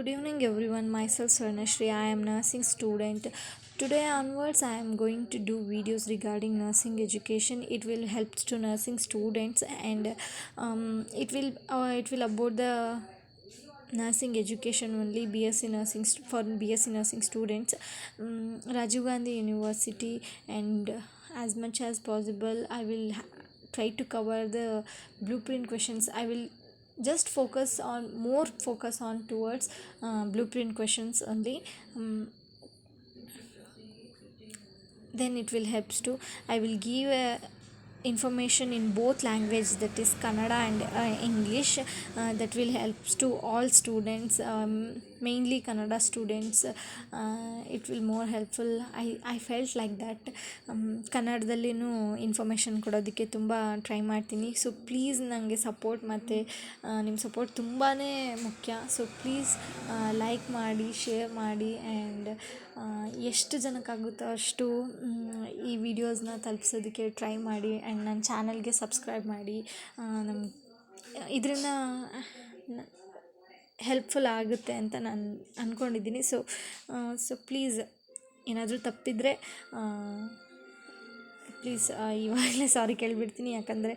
Good evening everyone, myself Swarnashri. I am nursing student. Today onwards I am going to do videos regarding nursing education. It will help to nursing students and it will about the nursing education only. BSc nursing for BSc nursing students, Rajiv Gandhi University, and as much as possible I will try to cover the blueprint questions. I will just focus on towards blueprint questions only. Then it will helps to I will give information in both language, that is Kannada and English. That will helps to all students, mainly Kannada students. It will more helpful. I felt like that ಕನ್ನಡದಲ್ಲಿನೂ information ಕೊಡೋದಕ್ಕೆ ತುಂಬ try ಮಾಡ್ತೀನಿ. So please ನನಗೆ support ಮತ್ತು ನಿಮ್ಮ support ತುಂಬಾ ಮುಖ್ಯ. So please like ಮಾಡಿ, ಶೇರ್ ಮಾಡಿ, ಆ್ಯಂಡ್ ಎಷ್ಟು ಜನಕ್ಕಾಗುತ್ತೋ ಅಷ್ಟು ಈ ವಿಡಿಯೋಸ್ನ ತಲುಪಿಸೋದಕ್ಕೆ ಟ್ರೈ ಮಾಡಿ. ಆ್ಯಂಡ್ ನನ್ನ ಚಾನಲ್ಗೆ ಸಬ್ಸ್ಕ್ರೈಬ್ ಮಾಡಿ. ಇದರಿಂದ ಹೆಲ್ಪ್ಫುಲ್ ಆಗುತ್ತೆ ಅಂತ ನಾನು ಅಂದ್ಕೊಂಡಿದ್ದೀನಿ. ಸೊ ಪ್ಲೀಸ್ ಏನಾದರೂ ತಪ್ಪಿದರೆ ಪ್ಲೀಸ್ ಇವಾಗಲೇ ಸಾರಿ ಕೇಳಿಬಿಡ್ತೀನಿ. ಯಾಕಂದರೆ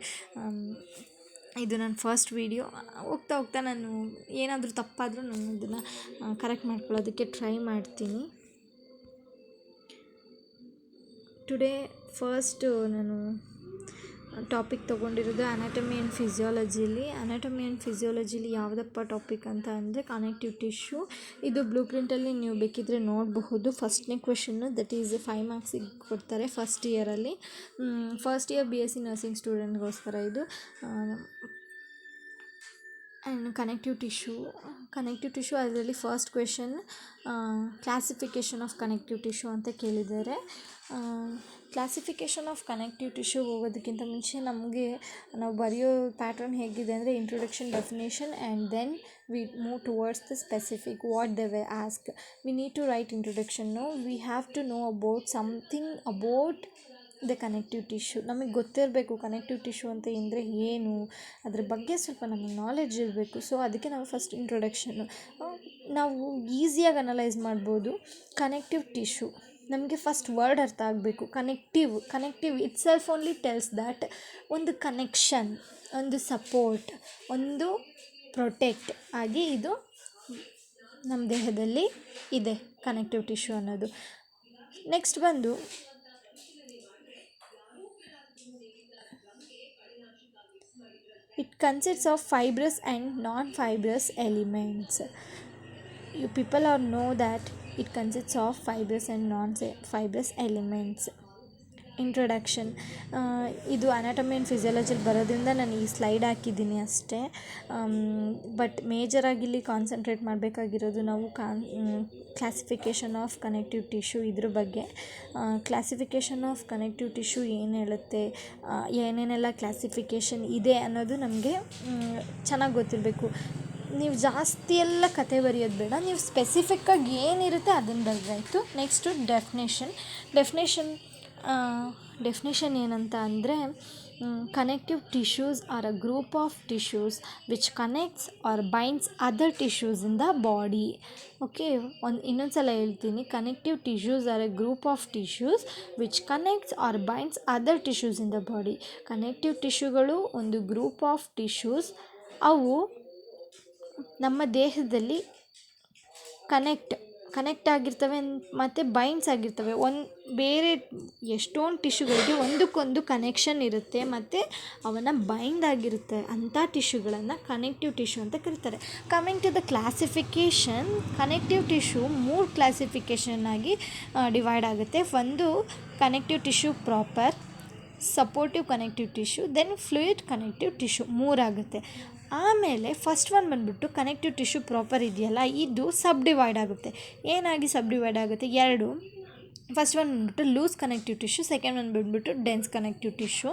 ಇದು ನನ್ನ ಫಸ್ಟ್ ವೀಡಿಯೋ. ಹೋಗ್ತಾ ಹೋಗ್ತಾ ನಾನು ಏನಾದರೂ ತಪ್ಪಾದರೂ ನಾನು ಅದನ್ನು ಕರೆಕ್ಟ್ ಮಾಡ್ಕೊಳ್ಳೋದಕ್ಕೆ ಟ್ರೈ ಮಾಡ್ತೀನಿ. ಟುಡೇ ಫಸ್ಟ್ ನಾನು ಟಾಪಿಕ್ ತೊಗೊಂಡಿರೋದು ಅನಾಟಮಿ ಆ್ಯಂಡ್ ಫಿಸಿಯಾಲಜಿಲಿ ಯಾವುದಪ್ಪ ಟಾಪಿಕ್ ಅಂತ ಅಂದರೆ ಕನೆಕ್ಟಿವ್ ಟಿಶ್ಯೂ. ಇದು ಬ್ಲೂ ಪ್ರಿಂಟಲ್ಲಿ ನೀವು ಬೇಕಿದ್ದರೆ ನೋಡಬಹುದು. ಫಸ್ಟ್ನೇ ಕ್ವೆಶನ್ನು, ದಟ್ ಈಸ್ 5 ಮಾರ್ಕ್ಸಿಗೆ ಕೊಡ್ತಾರೆ ಫಸ್ಟ್ ಇಯರಲ್ಲಿ. ಫಸ್ಟ್ ಇಯರ್ BSc ನರ್ಸಿಂಗ್ ಸ್ಟೂಡೆಂಟ್ಗೋಸ್ಕರ ಇದು. ಆ್ಯಂಡ್ ಕನೆಕ್ಟಿವ್ ಟಿಶ್ಯೂ ಅದರಲ್ಲಿ first question classification of connective tissue ಅಂತ ಕೇಳಿದ್ದಾರೆ. ಕ್ಲಾಸಿಫಿಕೇಷನ್ ಆಫ್ ಕನೆಕ್ಟಿವ್ ಟಿಶ್ಯೂ ಹೋಗೋದಕ್ಕಿಂತ ಮುಂಚೆ ನಮಗೆ ನಾವು ಬರೆಯೋ ಪ್ಯಾಟ್ರನ್ ಹೇಗಿದೆ ಅಂದರೆ introduction, definition, and then we move towards the specific what they we ask. We need to write introduction. We have to know about something about the connective tissue. ನಮಗೆ ಗೊತ್ತಿರಬೇಕು connective tissue ಅಂತ ಅಂದರೆ ಏನು, ಅದ್ರ ಬಗ್ಗೆ ಸ್ವಲ್ಪ ನಮಗೆ ನಾಲೆಡ್ಜ್ ಇರಬೇಕು. ಸೊ ಅದಕ್ಕೆ ನಾವು ಫಸ್ಟ್ ಇಂಟ್ರೊಡಕ್ಷನ್ನು ನಾವು ಈಸಿಯಾಗಿ ಅನಲೈಸ್ ಮಾಡ್ಬೋದು. ಕನೆಕ್ಟಿವ್ ಟಿಶ್ಯೂ ನಮಗೆ ಫಸ್ಟ್ ವರ್ಡ್ ಅರ್ಥ ಆಗಬೇಕು. Connective it self only tells that ಒಂದು ಕನೆಕ್ಷನ್, ಒಂದು ಸಪೋರ್ಟ್, ಒಂದು ಪ್ರೊಟೆಕ್ಟ್ ಆಗಿ ಇದು ನಮ್ಮ ದೇಹದಲ್ಲಿ ಇದೆ ಕನೆಕ್ಟಿವ್ ಟಿಶ್ಯೂ ಅನ್ನೋದು. ನೆಕ್ಸ್ಟ್ ಬಂದು it consists of fibrous and non-fibrous elements. You people all know that it consists of fibrous and non-fibrous elements. Introduction ಇದು ಅನಾಟಮಿ ಆ್ಯಂಡ್ ಫಿಸಿಯಾಲಜಿಲಿ ಬರೋದ್ರಿಂದ ನಾನು ಈ ಸ್ಲೈಡ್ ಹಾಕಿದ್ದೀನಿ ಅಷ್ಟೇ. ಬಟ್ ಮೇಜರಾಗಿ ಇಲ್ಲಿ ಕಾನ್ಸಂಟ್ರೇಟ್ ಮಾಡಬೇಕಾಗಿರೋದು ನಾವು ಕ್ಲಾಸಿಫಿಕೇಷನ್ ಆಫ್ ಕನೆಕ್ಟಿವ್ ಟಿಶ್ಯೂ ಇದ್ರ ಬಗ್ಗೆ. ಕ್ಲಾಸಿಫಿಕೇಷನ್ ಆಫ್ ಕನೆಕ್ಟಿವ್ ಟಿಶ್ಯೂ ಏನು ಹೇಳುತ್ತೆ, ಏನೇನೆಲ್ಲ ಕ್ಲಾಸಿಫಿಕೇಷನ್ ಇದೆ ಅನ್ನೋದು ನಮಗೆ ಚೆನ್ನಾಗಿ ಗೊತ್ತಿರಬೇಕು. ನೀವು ಜಾಸ್ತಿ ಎಲ್ಲ ಕತೆ ಬರೆಯೋದು ಬೇಡ, ನೀವು ಸ್ಪೆಸಿಫಿಕ್ಕಾಗಿ ಏನಿರುತ್ತೆ ಅದನ್ನು ಬರೆದಾಯಿತು. ನೆಕ್ಸ್ಟು ಡೆಫಿನೇಷನ್ ಏನಂತ ಅಂದರೆ connective tissues are a group of tissues which connects or binds other tissues in the body. Okay, ಇನ್ನೊಂದು ಸಲ ಹೇಳ್ತೀನಿ. Connective tissues are a group of tissues which connects or binds other tissues in the body. Connective ಟಿಶ್ಯೂಗಳು ಒಂದು group of tissues. ಅವು ನಮ್ಮ ದೇಹದಲ್ಲಿ connect ಆಗಿರ್ತವೆ ಮತ್ತು ಬೈಂಡ್ಸ್ ಆಗಿರ್ತವೆ. ಬೇರೆ ಎಷ್ಟೊಂದು ಟಿಶ್ಯೂಗಳಿಗೆ ಒಂದಕ್ಕೊಂದು ಕನೆಕ್ಷನ್ ಇರುತ್ತೆ ಮತ್ತು ಅವನ್ನು ಬೈಂಡ್ ಆಗಿರುತ್ತೆ. ಅಂಥ ಟಿಶ್ಯೂಗಳನ್ನು ಕನೆಕ್ಟಿವ್ ಟಿಶ್ಯೂ ಅಂತ ಕರೀತಾರೆ. Coming to the classification, connective tissue 3 classification ಆಗಿ ಡಿವೈಡ್ ಆಗುತ್ತೆ. ಒಂದು connective tissue proper, supportive connective tissue, then fluid connective tissue 3 ಆಗುತ್ತೆ. ಆಮೇಲೆ ಫಸ್ಟ್ ಒನ್ ಬಂದುಬಿಟ್ಟು ಕನೆಕ್ಟಿವ್ ಟಿಶ್ಯೂ ಪ್ರಾಪರ್ ಇದೆಯಲ್ಲ, ಇದು ಸಬ್ ಡಿವೈಡ್ ಆಗುತ್ತೆ. ಏನಾಗಿ ಸಬ್ ಡಿವೈಡ್ ಆಗುತ್ತೆ? 2. ಫಸ್ಟ್ ಒನ್ ಬಂದುಬಿಟ್ಟು loose connective tissue, second one ಬಂದುಬಿಟ್ಟು dense connective tissue.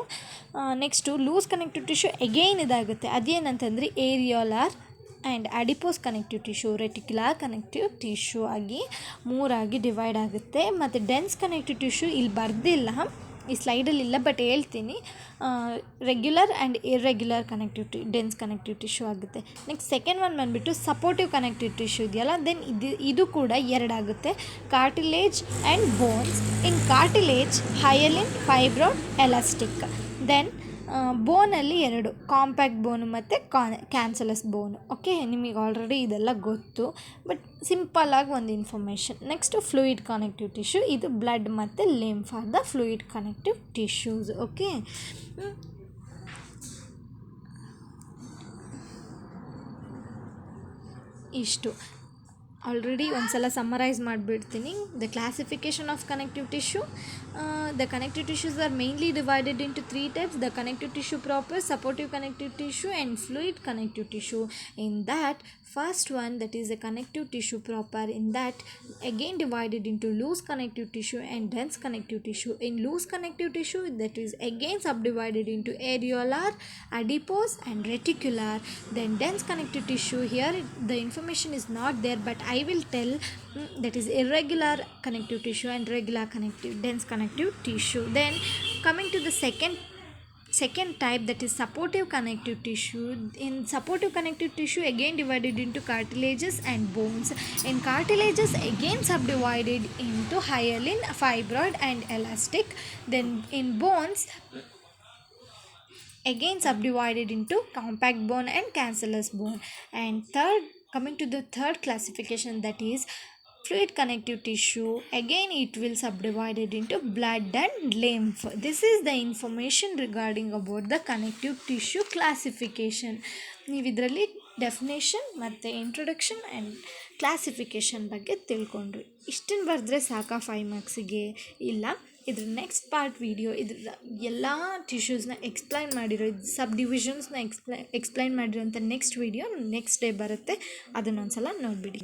Next loose connective tissue again ಇದಾಗುತ್ತೆ. ಅದೇನಂತಂದರೆ areolar and adipose connective tissue, reticular connective tissue ಆಗಿ 3 ಆಗಿ ಡಿವೈಡ್ ಆಗುತ್ತೆ. ಮತ್ತು ಡೆನ್ಸ್ ಕನೆಕ್ಟಿವ್ ಟಿಶ್ಯೂ ಇಲ್ಲಿ ಬರೆದಿಲ್ಲ, ಈ ಸ್ಲೈಡಲ್ಲಿ ಇಲ್ಲ ಬಟ್ ಹೇಳ್ತೀನಿ. Regular and irregular connective dense connective tissue ಆಗುತ್ತೆ. ನೆಕ್ಸ್ಟ್ ಸೆಕೆಂಡ್ ಒನ್ ಬಂದುಬಿಟ್ಟು ಸಪೋರ್ಟಿವ್ ಕನೆಕ್ಟಿವ್ ಟಿಶ್ಯೂ ಇದೆಯಲ್ಲ, ದೆನ್ ಇದು ಕೂಡ ಎರಡಾಗುತ್ತೆ, cartilage and bones. In cartilage hyaline, fibroid, elastic. Then ಬೋನಲ್ಲಿ ಎರಡು, ಕಾಂಪ್ಯಾಕ್ಟ್ ಬೋನು ಮತ್ತು ಕ್ಯಾನ್ಸಲಸ್ ಬೋನು. ಓಕೆ, ನಿಮಗೆ ಆಲ್ರೆಡಿ ಇದೆಲ್ಲ ಗೊತ್ತು, ಬಟ್ ಸಿಂಪಲ್ಲಾಗಿ ಒಂದು information. Next fluid connective tissue, ಇದು ಬ್ಲಡ್ ಮತ್ತು lymph are the fluid connective tissues. Okay, ಇಷ್ಟು ಆಲ್ರೆಡಿ ಒಂದು ಸಲ ಸಮ್ಮರೈಸ್ ಮಾಡಿಬಿಡ್ತೀನಿ. The classification of connective tissue. The connective tissues are mainly divided into three types: the connective tissue proper, supportive connective tissue, and fluid connective tissue. In that, first one, that is the connective tissue proper, in that again divided into loose connective tissue and dense connective tissue. In loose connective tissue, that is again subdivided into areolar, adipose, and reticular. Then dense connective tissue, here the information is not there, but I will tell, that is irregular connective tissue and regular connective dense connective tissue. Then coming to the second type, that is supportive connective tissue. In supportive connective tissue, again divided into cartilages and bones. In cartilages, again subdivided into hyaline, fibroid, and elastic. Then in bones, again subdivided into compact bone and cancellous bone. And third, coming to the third classification, that is fluid connective tissue, again it will subdivided into blood and lymph. This is the information regarding about the connective tissue classification. ನೀವು ಇದರಲ್ಲಿ definition ಮತ್ತು introduction and classification ಬಗ್ಗೆ ತಿಳ್ಕೊಂಡ್ರಿ. ಇಷ್ಟನ್ನು ಬರೆದ್ರೆ ಸಾಕಾ 5 ಮಾರ್ಕ್ಸಿಗೆ? ಇಲ್ಲ, ಇದ್ರ next part video ಇದ್ರ ಎಲ್ಲ ಟಿಶ್ಯೂಸ್ನ ಎಕ್ಸ್ಪ್ಲೈನ್ ಮಾಡಿರೋ, ಸಬ್ ಡಿವಿಷನ್ಸ್ನ ಎಕ್ಸ್ಪ್ಲೈನ್ ಮಾಡಿರೋಂಥ ನೆಕ್ಸ್ಟ್ ವೀಡಿಯೋ ನೆಕ್ಸ್ಟ್ ಡೇ ಬರುತ್ತೆ. ಅದನ್ನೊಂದು ಸಲ ನೋಡಿಬಿಡಿ.